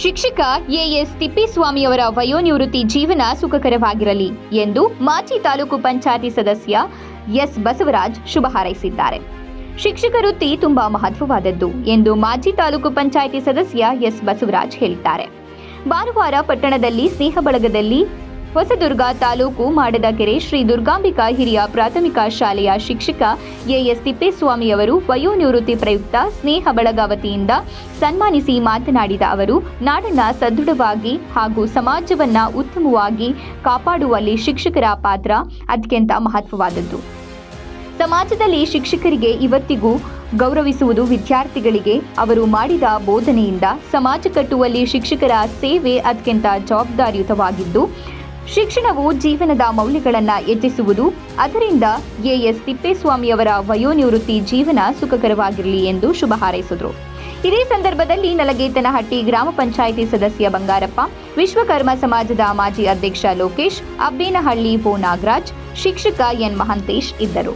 ಶಿಕ್ಷಕ ಎಎಸ್ ತಿಪ್ಪೇಸ್ವಾಮಿಯವರ ವಯೋನಿವೃತ್ತಿ ಜೀವನ ಸುಖಕರವಾಗಿರಲಿ ಎಂದು ಮಾಜಿ ತಾಲೂಕು ಪಂಚಾಯತಿ ಸದಸ್ಯ ಎಸ್ ಬಸವರಾಜ್ ಶುಭ ಹಾರೈಸಿದ್ದಾರೆ. ಶಿಕ್ಷಕ ವೃತ್ತಿ ತುಂಬಾ ಮಹತ್ವವಾದದ್ದು ಎಂದು ಮಾಜಿ ತಾಲೂಕು ಪಂಚಾಯತಿ ಸದಸ್ಯ ಎಸ್ ಬಸವರಾಜ್ ಹೇಳಿದ್ದಾರೆ. ಭಾನುವಾರ ಪಟ್ಟಣದಲ್ಲಿ ಸ್ನೇಹ ಬಳಗದಲ್ಲಿ ಹೊಸದುರ್ಗ ತಾಲೂಕು ಮಾಡದಕೆರೆ ಶ್ರೀ ದುರ್ಗಾಂಬಿಕಾ ಹಿರಿಯ ಪ್ರಾಥಮಿಕ ಶಾಲೆಯ ಶಿಕ್ಷಕ ಎಎಸ್ ತಿಪ್ಪೇಸ್ವಾಮಿಯವರು ವಯೋನಿವೃತ್ತಿ ಪ್ರಯುಕ್ತ ಸ್ನೇಹ ಬಳಗ ವತಿಯಿಂದ ಸನ್ಮಾನಿಸಿ ಮಾತನಾಡಿದ ಅವರು, ನಾಡನ್ನ ಸದೃಢವಾಗಿ ಹಾಗೂ ಸಮಾಜವನ್ನ ಉತ್ತಮವಾಗಿ ಕಾಪಾಡುವಲ್ಲಿ ಶಿಕ್ಷಕರ ಪಾತ್ರ ಅತ್ಯಂತ ಮಹತ್ವವಾದದ್ದು. ಸಮಾಜದಲ್ಲಿ ಶಿಕ್ಷಕರಿಗೆ ಇವತ್ತಿಗೂ ಗೌರವಿಸುವುದು ವಿದ್ಯಾರ್ಥಿಗಳಿಗೆ ಅವರು ಮಾಡಿದ ಬೋಧನೆಯಿಂದ ಸಮಾಜ ಕಟ್ಟುವಲ್ಲಿ ಶಿಕ್ಷಕರ ಸೇವೆ ಅತ್ಯಂತ ಜವಾಬ್ದಾರಿಯುತವಾಗಿದ್ದು, ಶಿಕ್ಷಣವು ಜೀವನದ ಮೌಲ್ಯಗಳನ್ನು ಹೆಚ್ಚಿಸುವುದು. ಅದರಿಂದ ಎಎಸ್ ತಿಪ್ಪೇಸ್ವಾಮಿಯವರ ವಯೋನಿವೃತ್ತಿ ಜೀವನ ಸುಖಕರವಾಗಿರಲಿ ಎಂದು ಶುಭ ಹಾರೈಸಿದರು. ಇದೇ ಸಂದರ್ಭದಲ್ಲಿ ನಲಗೇತನಹಟ್ಟಿ ಗ್ರಾಮ ಪಂಚಾಯಿತಿ ಸದಸ್ಯ ಬಂಗಾರಪ್ಪ, ವಿಶ್ವಕರ್ಮ ಸಮಾಜದ ಮಾಜಿ ಅಧ್ಯಕ್ಷ ಲೋಕೇಶ್, ಅಬ್ಬೇನಹಳ್ಳಿ ಬೋ ನಾಗರಾಜ್, ಶಿಕ್ಷಕ ಎನ್ ಮಹಂತೇಶ್ ಇದ್ದರು.